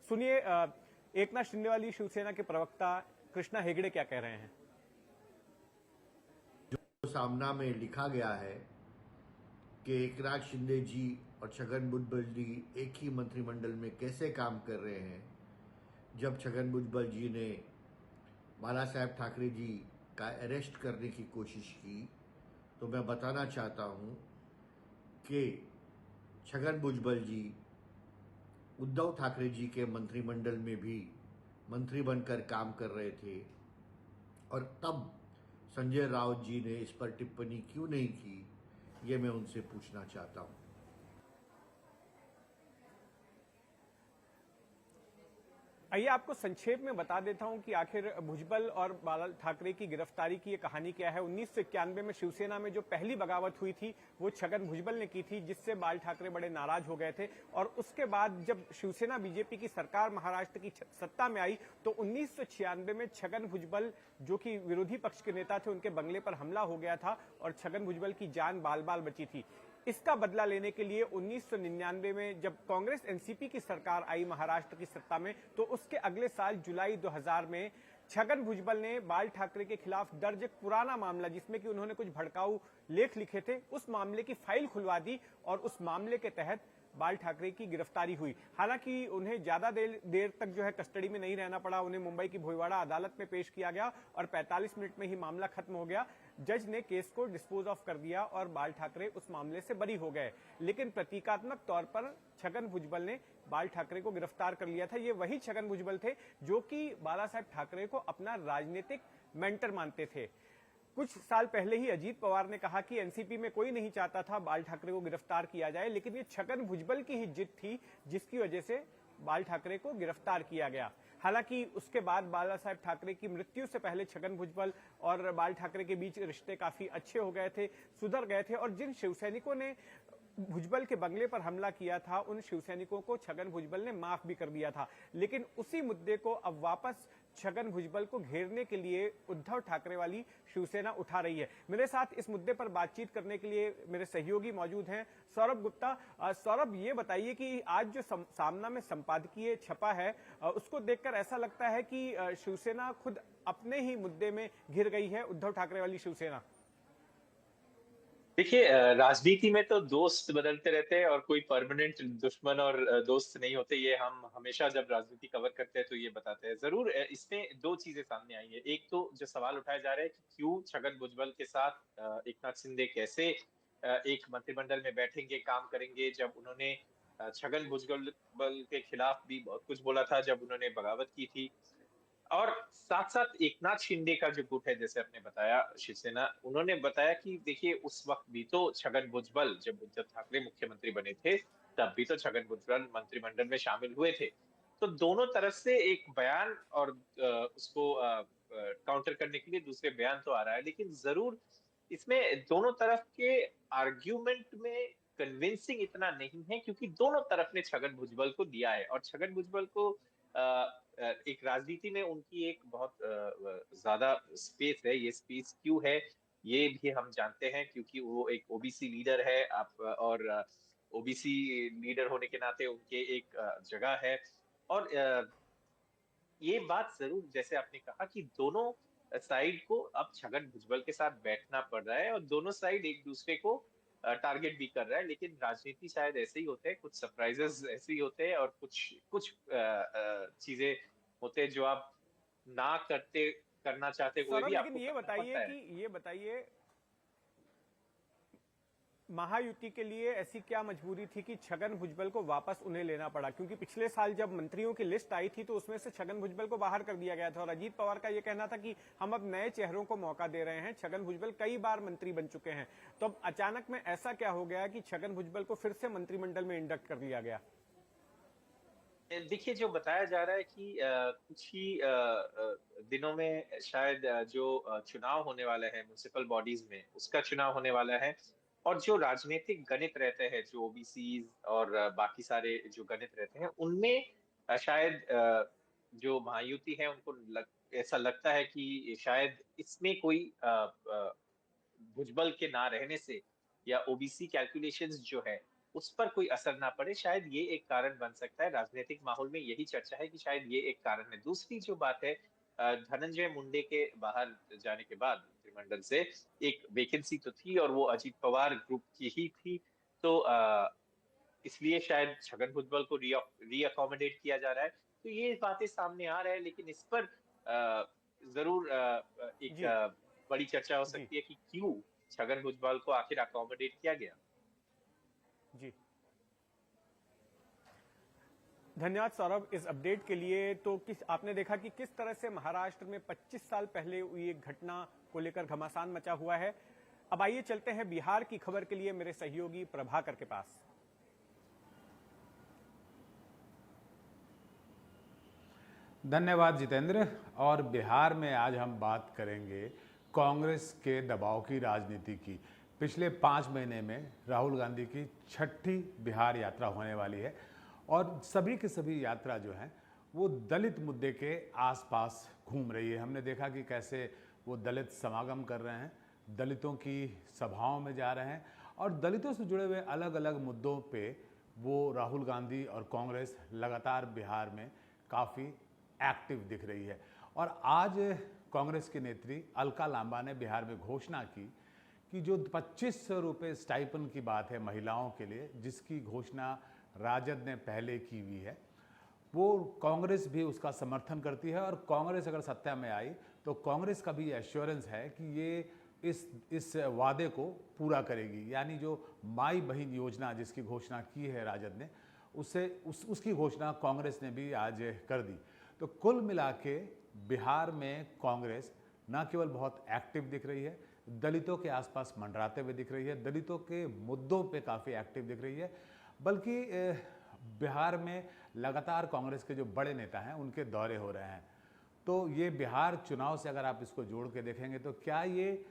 सुनिए एकनाथ शिंदे वाली शिवसेना के प्रवक्ता कृष्णा हेगड़े क्या कह रहे हैं। जो सामना में लिखा गया है कि एकनाथ शिंदे जी और छगन भुजबल जी एक ही मंत्रिमंडल में कैसे काम कर रहे हैं, जब छगन भुजबल जी ने बाला साहेब ठाकरे जी का अरेस्ट करने की कोशिश की, तो मैं बताना चाहता हूं कि छगन भुजबल जी उद्धव ठाकरे जी के मंत्रिमंडल में भी मंत्री बनकर काम कर रहे थे और तब संजय राउत जी ने इस पर टिप्पणी क्यों नहीं की, ये मैं उनसे पूछना चाहता हूं। आइए आपको संक्षेप में बता देता हूं कि आखिर भुजबल और बाला ठाकरे की गिरफ्तारी की ये कहानी क्या है। 1991 में शिवसेना में जो पहली बगावत हुई थी वो छगन भुजबल ने की थी, जिससे बाल ठाकरे बड़े नाराज हो गए थे और उसके बाद जब शिवसेना बीजेपी की सरकार महाराष्ट्र की सत्ता में आई तो 1996 में छगन भुजबल जो कि विरोधी पक्ष के नेता थे उनके बंगले पर हमला हो गया था और छगन भुजबल की जान बाल बाल बची थी। इसका बदला लेने के लिए 1999 में जब कांग्रेस एनसीपी की सरकार आई महाराष्ट्र की सत्ता में, तो उसके अगले साल जुलाई 2000 में छगन भुजबल ने बाल ठाकरे के खिलाफ दर्ज एक पुराना मामला जिसमें कि उन्होंने कुछ भड़काऊ लेख लिखे थे, उस मामले की फाइल खुलवा दी और उस मामले के तहत बाल ठाकरे की गिरफ्तारी हुई। हालांकि उन्हें ज्यादा देर तक जो है कस्टडी में नहीं रहना पड़ा, उन्हें मुंबई की भोईवाड़ा अदालत में पेश किया गया और 45 मिनट में ही मामला खत्म हो गया। जज ने केस को डिस्पोज ऑफ कर दिया और बाल ठाकरे उस मामले से बरी हो गए। लेकिन प्रतीकात्मक तौर पर छगन भुजबल ने बाल ठाकरे को गिरफ्तार कर लिया था। ये वही छगन भुजबल थे जो कि बाला साहेब ठाकरे को अपना राजनीतिक मेंटर मानते थे। कुछ साल पहले ही अजीत पवार ने कहा कि एनसीपी में कोई नहीं चाहता था बाल ठाकरे को गिरफ्तार किया जाए, लेकिन ये छगन भुजबल की ही जिद थी जिसकी वजह से बाल ठाकरे को गिरफ्तार किया गया। हालांकि उसके बाद बाला साहेब ठाकरे की मृत्यु से पहले छगन भुजबल और बाल ठाकरे के बीच रिश्ते काफी अच्छे हो गए थे, सुधर गए थे और जिन शिवसैनिकों ने भुजबल के बंगले पर हमला किया था उन शिवसैनिकों को छगन भुजबल ने माफ भी कर दिया था। लेकिन उसी मुद्दे को अब वापस छगन भुजबल को घेरने के लिए उद्धव ठाकरे वाली शिवसेना उठा रही है। मेरे साथ इस मुद्दे पर बातचीत करने के लिए मेरे सहयोगी मौजूद हैं। सौरभ गुप्ता, सौरभ ये बताइए कि आज जो सामना में संपादकीय छपा है उसको देखकर ऐसा लगता है कि शिवसेना खुद अपने ही मुद्दे में घिर गई है, उद्धव ठाकरे वाली शिवसेना। देखिए, राजनीति में तो दोस्त बदलते रहते हैं और कोई परमानेंट दुश्मन और दोस्त नहीं होते। ये हम हमेशा जब राजनीति कवर करते हैं तो ये बताते हैं। जरूर इसमें दो चीजें सामने आई है। एक तो जो सवाल उठाया जा रहा है कि क्यों छगन भुजबल के साथ एकनाथ शिंदे कैसे एक मंत्रिमंडल में बैठेंगे, काम करेंगे, जब उन्होंने छगन भुजबल के खिलाफ भी बहुत कुछ बोला था, जब उन्होंने बगावत की थी। और साथ साथ एकनाथ शिंदे का जो गुट है, जैसे आपने बताया शिवसेना, उन्होंने बताया कि देखिए उस वक्त भी तो छगन भुजबल, जब उद्धव ठाकरे मुख्यमंत्री बने थे तब भी तो छगन भुजबल मंत्रिमंडल में शामिल हुए थे। तो दोनों तरफ से एक बयान और उसको काउंटर करने के लिए दूसरे बयान तो आ रहा है, लेकिन जरूर इसमें दोनों तरफ के आर्ग्यूमेंट में कन्विंसिंग इतना नहीं है, क्योंकि दोनों तरफ ने छगन भुजबल को दिया है और छगन भुजबल को एक राजनीति में उनकी एक बहुत ज्यादा स्पेस है। ये स्पेस क्यों है ये भी हम जानते हैं, क्योंकि वो एक ओबीसी लीडर है आप, और ओबीसी लीडर होने के नाते उनके एक जगह है। और ये बात जरूर, जैसे आपने कहा कि दोनों साइड को अब छगन भुजबल के साथ बैठना पड़ रहा है और दोनों साइड एक दूसरे को टारगेट भी कर रहा है। लेकिन राजनीति शायद ऐसे ही होते हैं, कुछ सरप्राइजेस ऐसे ही होते हैं और कुछ चीजें होते हैं जो आप ना करना चाहते हुए भी आपको ये बताइए महायुति के लिए ऐसी क्या मजबूरी थी कि छगन भुजबल को वापस उन्हें लेना पड़ा? क्योंकि पिछले साल जब मंत्रियों की लिस्ट आई थी तो उसमें से छगन भुजबल को बाहर कर दिया गया था और अजीत पवार का यह कहना था कि हम अब नए चेहरों को मौका दे रहे हैं। छगन भुजबल कई बार मंत्री बन चुके हैं, तो अब अचानक में ऐसा क्या हो गया कि छगन भुजबल को फिर से मंत्रिमंडल में इंडक्ट कर दिया गया? देखिए, जो बताया जा रहा है कि कुछ ही दिनों में शायद जो चुनाव होने वाला है म्युनिसिपल बॉडीज में, उसका चुनाव होने वाला है और जो राजनीतिक गणित रहते हैं, जो ओबीसी और बाकी सारे जो गणित रहते हैं, उनमें शायद जो महायुति है उनको ऐसा लगता है कि शायद इसमें कोई भुजबल के ना रहने से या ओबीसी कैलकुलेशंस जो है उस पर कोई असर ना पड़े, शायद ये एक कारण बन सकता है। राजनीतिक माहौल में यही चर्चा है कि शायद ये एक कारण है। दूसरी जो बात है, धनंजय मुंडे के बाहर जाने के बाद मंत्रिमंडल से एक वैकेंसी तो थी और वो अजीत पवार ग्रुप की ही थी, तो इसलिए शायद छगन भुजबल को रीअकोमोडेट किया जा रहा है। तो ये बातें सामने आ रहा है, लेकिन इस पर जरूर एक बड़ी चर्चा हो सकती है कि क्यों छगन भुजबल को आखिर अकोमोडेट किया गया। जी, धन्यवाद सौरभ इस अपडेट के लिए। तो आपने देखा कि किस तरह से महाराष्ट्र में 25 साल पहले हुई एक घटना को लेकर घमासान मचा हुआ है। अब आइए चलते हैं बिहार की खबर के लिए मेरे सहयोगी प्रभाकर के पास। धन्यवाद जितेंद्र। और बिहार में आज हम बात करेंगे कांग्रेस के दबाव की राजनीति की। पिछले 5 महीने में राहुल गांधी की 6ठी बिहार यात्रा होने वाली है और सभी की सभी यात्रा जो है वो दलित मुद्दे के आसपास घूम रही है। हमने देखा कि कैसे वो दलित समागम कर रहे हैं, दलितों की सभाओं में जा रहे हैं और दलितों से जुड़े हुए अलग अलग मुद्दों पे वो राहुल गांधी और कांग्रेस लगातार बिहार में काफ़ी एक्टिव दिख रही है। और आज कांग्रेस की नेत्री अलका लांबा ने बिहार में घोषणा की कि जो 2500 रुपये स्टाइपन की बात है महिलाओं के लिए, जिसकी घोषणा राजद ने पहले की हुई है, वो कांग्रेस भी उसका समर्थन करती है। और कांग्रेस अगर सत्ता में आई तो कांग्रेस का भी एश्योरेंस है कि ये इस वादे को पूरा करेगी। यानी जो माई बहन योजना जिसकी घोषणा की है राजद ने, उसकी घोषणा कांग्रेस ने भी आज कर दी। तो कुल मिला के बिहार में कांग्रेस न केवल बहुत एक्टिव दिख रही है, दलितों के आसपास मंडराते हुए दिख रही है, दलितों के मुद्दों पे काफ़ी एक्टिव दिख रही है, बल्कि बिहार में लगातार कांग्रेस के जो बड़े नेता हैं उनके दौरे हो रहे हैं। तो ये बिहार चुनाव से अगर आप इसको जोड़ के देखेंगे तो क्या ये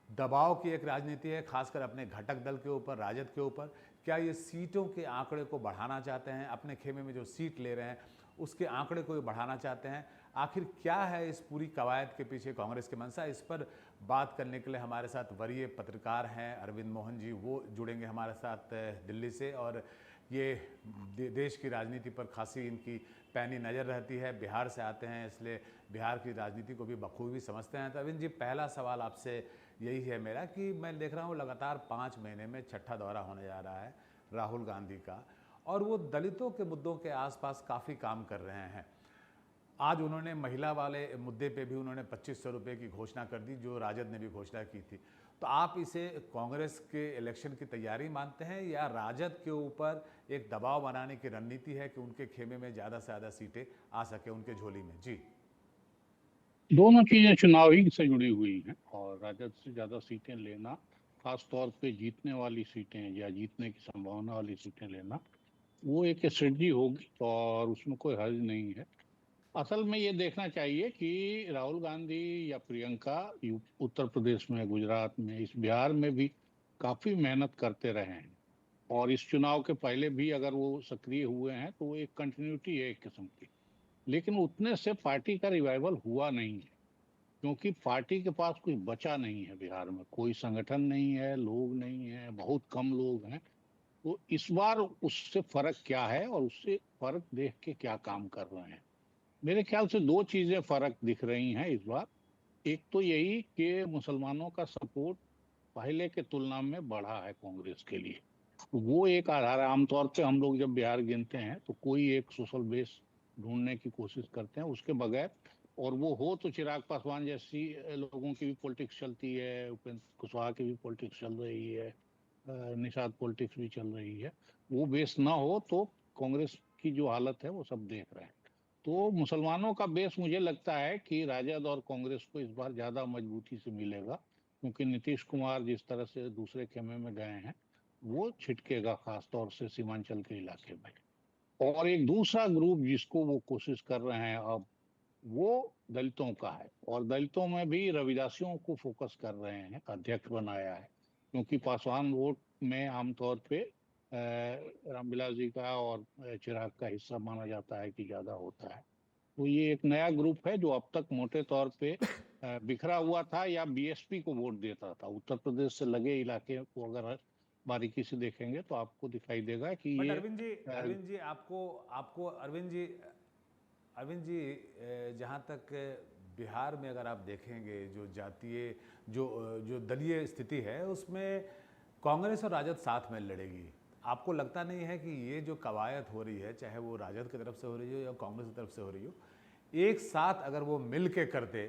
दबाव की एक राजनीति है, खासकर अपने घटक दल के ऊपर, राजद के ऊपर? क्या ये सीटों के आंकड़े को बढ़ाना चाहते हैं? अपने खेमे में जो सीट ले रहे हैं उसके आंकड़े को बढ़ाना चाहते हैं? आखिर क्या है इस पूरी कवायद के पीछे कांग्रेस की मंशा? इस पर बात करने के लिए हमारे साथ वरीय पत्रकार हैं अरविंद मोहन जी, वो जुड़ेंगे हमारे साथ दिल्ली से। और ये देश की राजनीति पर खासी इनकी पैनी नज़र रहती है, बिहार से आते हैं इसलिए बिहार की राजनीति को भी बखूबी समझते हैं। तो अरविंद जी, पहला सवाल आपसे यही है मेरा कि मैं देख रहा हूँ लगातार 5 महीने में 6ठा दौरा होने जा रहा है राहुल गांधी का, और वो दलितों के मुद्दों के आसपास काफ़ी काम कर रहे हैं। आज उन्होंने महिला वाले मुद्दे पे भी उन्होंने 2500 रुपये की घोषणा कर दी, जो राजद ने भी घोषणा की थी। तो आप इसे कांग्रेस के इलेक्शन की तैयारी मानते हैं या राजद के ऊपर एक दबाव बनाने की रणनीति है कि उनके खेमे में ज़्यादा से ज़्यादा सीटें आ सके उनके झोली में? जी, दोनों चीजें चुनाव ही से जुड़ी हुई हैं और राजद से ज्यादा सीटें लेना, खास तौर पे जीतने वाली सीटें या जीतने की संभावना वाली सीटें लेना, वो एक स्ट्रेटजी होगी और उसमें कोई हर्ज नहीं है। असल में ये देखना चाहिए कि राहुल गांधी या प्रियंका उत्तर प्रदेश में, गुजरात में, इस बिहार में भी काफी मेहनत करते रहे हैं और इस चुनाव के पहले भी अगर वो सक्रिय हुए हैं तो वो एक कंटिन्यूटी है एक किस्म की। लेकिन उतने से पार्टी का रिवाइवल हुआ नहीं है क्योंकि पार्टी के पास कुछ बचा नहीं है। बिहार में कोई संगठन नहीं है, लोग नहीं है, बहुत कम लोग हैं। तो इस बार उससे फर्क क्या है और उससे फर्क देख के क्या काम कर रहे हैं? मेरे ख्याल से 2 चीजें फर्क दिख रही हैं इस बार। एक तो यही कि मुसलमानों का सपोर्ट पहले के तुलना में बढ़ा है कांग्रेस के लिए। वो एक आधार है। आमतौर पे हम लोग जब बिहार गिनते हैं तो कोई एक सोशल बेस ढूंढने की कोशिश करते हैं, उसके बगैर, और वो हो तो चिराग पासवान जैसी लोगों की भी पॉलिटिक्स चलती है, उपेंद्र कुशवाहा की भी पॉलिटिक्स चल रही है, निषाद पॉलिटिक्स भी चल रही है। वो बेस ना हो तो कांग्रेस की जो हालत है वो सब देख रहे हैं। तो मुसलमानों का बेस मुझे लगता है कि राजद और कांग्रेस को इस बार ज्यादा मजबूती से मिलेगा क्योंकि नीतीश कुमार जिस तरह से दूसरे खेमे में गए हैं वो छिटकेगा, खासतौर से सीमांचल के इलाके में। और एक दूसरा ग्रुप जिसको वो कोशिश कर रहे हैं अब, वो दलितों का है और दलितों में भी रविदासियों को फोकस कर रहे हैं, अध्यक्ष बनाया है। क्योंकि पासवान वोट में आमतौर पे रामविलास जी का और चिराग का हिस्सा माना जाता है कि ज़्यादा होता है। तो ये एक नया ग्रुप है जो अब तक मोटे तौर पे बिखरा हुआ था या बीएसपी को वोट देता था। उत्तर प्रदेश से लगे इलाके को अगर बारीकी से देखेंगे तो आपको दिखाई देगा कि बट ये अरविंद जी आपको अरविंद जी जहाँ तक बिहार में अगर आप देखेंगे जो जातीय जो दलीय स्थिति है उसमें कांग्रेस और राजद साथ में लड़ेगी। आपको लगता नहीं है कि ये जो कवायद हो रही है, चाहे वो राजद की तरफ से हो रही हो या कांग्रेस की तरफ से हो रही हो, एक साथ अगर वो मिल के करते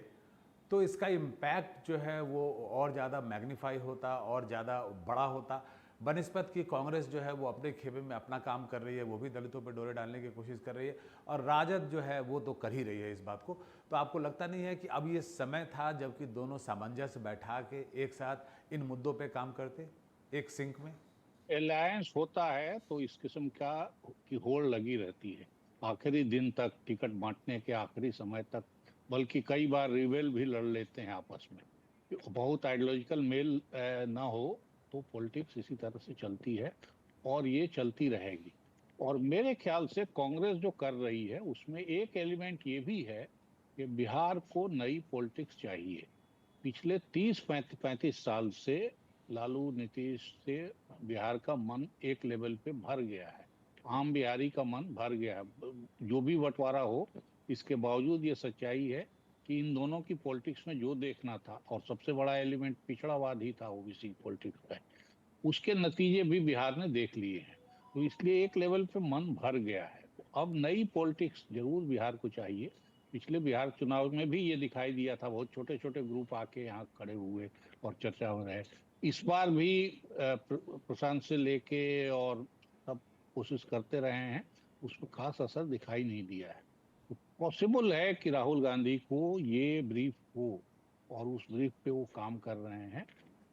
तो इसका इम्पैक्ट जो है वो और ज़्यादा मैग्नीफाई होता और ज़्यादा बड़ा होता, बनिस्बत की कांग्रेस जो है वो अपने खेमे में अपना काम कर रही है, वो भी दलितों पर डोरे डालने की कोशिश कर रही है और राजद जो है वो तो कर ही रही है इस बात को। तो आपको लगता नहीं है कि अब ये समय था जबकि दोनों सामंजस्य बैठा के एक साथ इन मुद्दों पे काम करते, एक सिंक में? अलायंस होता है तो इस किस्म का की होड़ लगी रहती है आखिरी दिन तक, टिकट बांटने के आखिरी समय तक, बल्कि कई बार रिवेल भी लड़ लेते हैं आपस में। बहुत आइडियोलॉजिकल मेल ना हो तो पॉलिटिक्स इसी तरह से चलती है और ये चलती रहेगी। और मेरे ख्याल से कांग्रेस जो कर रही है उसमें एक एलिमेंट ये भी है कि बिहार को नई पॉलिटिक्स चाहिए। पिछले 30-35 साल से लालू नीतीश से बिहार का मन एक लेवल पे भर गया है, आम बिहारी का मन भर गया है। जो भी बंटवारा हो, इसके बावजूद ये सच्चाई है कि इन दोनों की पॉलिटिक्स में जो देखना था, और सबसे बड़ा एलिमेंट पिछड़ावाद ही था ओबीसी पॉलिटिक्स का, उसके नतीजे भी बिहार ने देख लिए हैं। तो इसलिए एक लेवल पे मन भर गया है। तो अब नई पॉलिटिक्स जरूर बिहार को चाहिए। पिछले बिहार चुनाव में भी ये दिखाई दिया था, बहुत छोटे छोटे ग्रुप आके यहाँ खड़े हुए और चर्चा हो रहे। इस बार भी प्रशांत से लेके और सब कोशिश करते रहे हैं, उसमें खास असर दिखाई नहीं दिया है। तो पॉसिबल है कि राहुल गांधी को ये ब्रीफ हो और उस ब्रीफ पे वो काम कर रहे हैं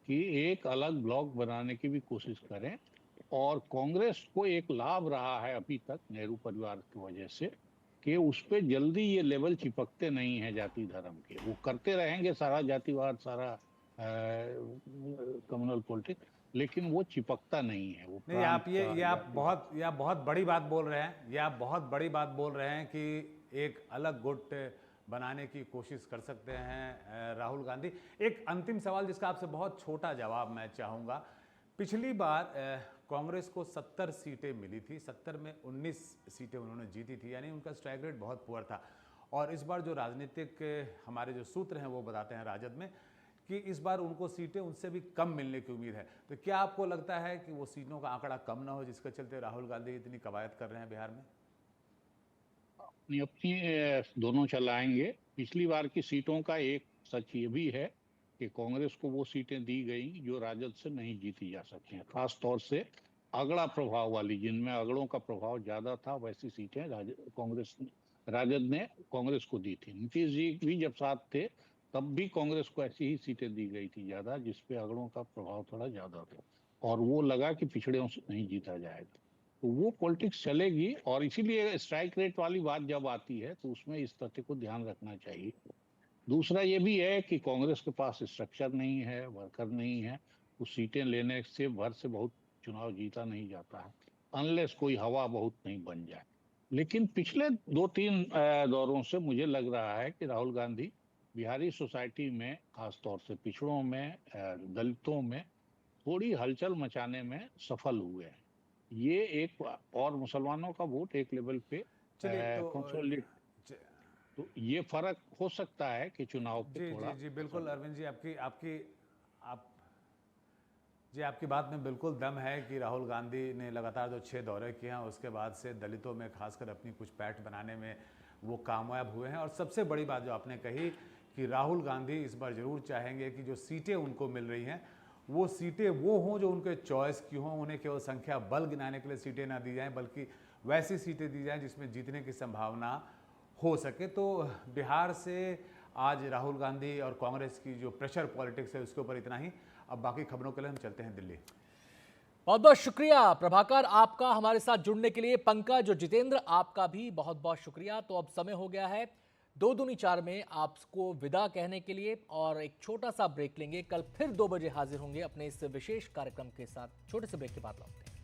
कि एक अलग ब्लॉक बनाने की भी कोशिश करें। और कांग्रेस को एक लाभ रहा है अभी तक नेहरू परिवार की वजह से कि उस पर जल्दी ये लेवल चिपकते नहीं है जाति धर्म के। वो करते रहेंगे सारा जातिवाद, सारा कम्युनल पॉलिटिक्स, लेकिन वो चिपकता नहीं है। वो नहीं, आप बहुत बड़ी बात बोल रहे हैं, ये आप बहुत बड़ी बात बोल रहे हैं कि एक अलग गुट बनाने की कोशिश कर सकते हैं राहुल गांधी। एक अंतिम सवाल जिसका आपसे बहुत छोटा जवाब मैं चाहूँगा। पिछली बार कांग्रेस को 70 सीटें मिली थी, 70 में 19 सीटें उन्होंने जीती थी, यानी उनका स्ट्राइक रेट बहुत पुअर था। और इस बार जो राजनीतिक हमारे जो सूत्र हैं वो बताते हैं राजद में कि इस बार उनको सीटें उनसे भी कम मिलने की उम्मीद है। तो क्या आपको लगता है कि वो सीटों का आंकड़ा कम ना हो जिसके चलते राहुल गांधी इतनी कवायद कर रहे हैं बिहार में? अपनी दोनों चलाएंगे। पिछली बार की सीटों का एक सच ये भी है कि कांग्रेस को वो सीटें दी गई जो राजद से नहीं जीती जा सकी हैं, खास तौर से अगड़ा प्रभाव वाली, जिनमें अगड़ों का प्रभाव ज्यादा था, वैसी सीटें राजद ने कांग्रेस को दी थी। नीतीश जी भी जब साथ थे तब भी कांग्रेस को ऐसी ही सीटें दी गई थी ज्यादा, जिसपे अगड़ों का प्रभाव थोड़ा ज्यादा था और वो लगा कि पिछड़ों से नहीं जीता जाएगा। तो वो पॉलिटिक्स चलेगी और इसीलिए स्ट्राइक रेट वाली बात जब आती है तो उसमें इस तथ्य को ध्यान रखना चाहिए। दूसरा ये भी है कि कांग्रेस के पास स्ट्रक्चर नहीं है, वर्कर नहीं है, तो सीटें लेने से भर से बहुत चुनाव जीता नहीं जाता है अनलेस कोई हवा बहुत नहीं बन जाए। लेकिन पिछले 2-3 दौरों से मुझे लग रहा है कि राहुल गांधी बिहारी सोसाइटी में, खासतौर से पिछड़ों में, दलितों में थोड़ी हलचल मचाने में सफल हुए हैं। ये एक और मुसलमानों का वोट एक लेवल पे कंसोलिडेट, तो ये फर्क हो सकता है कि चुनाव पे थोड़ा। जी बिल्कुल अरविंद जी, आपकी बात में बिल्कुल दम है कि राहुल गांधी ने लगातार जो 6 दौरे किए हैं उसके बाद से दलितों में खासकर अपनी कुछ पैठ बनाने में वो कामयाब हुए हैं। और सबसे बड़ी बात जो आपने कही कि राहुल गांधी इस बार जरूर चाहेंगे कि जो सीटें उनको मिल रही हैं वो सीटें वो हों जो उनके चॉइस की हों, उन्हें केवल संख्या बल गिनाने के लिए सीटें ना दी जाएं बल्कि वैसी सीटें दी जाएं जिसमें जीतने की संभावना हो सके। तो बिहार से आज राहुल गांधी और कांग्रेस की जो प्रेशर पॉलिटिक्स है उसके ऊपर इतना ही। अब बाकी खबरों के लिए हम चलते हैं दिल्ली। बहुत बहुत शुक्रिया प्रभाकर आपका हमारे साथ जुड़ने के लिए। पंकज और जितेंद्र आपका भी बहुत बहुत शुक्रिया। तो अब समय हो गया है 2 दूनी 4 में आपको विदा कहने के लिए और एक छोटा सा ब्रेक लेंगे। कल फिर 2 बजे हाजिर होंगे अपने इस विशेष कार्यक्रम के साथ। छोटे से ब्रेक के बाद लौटते हैं।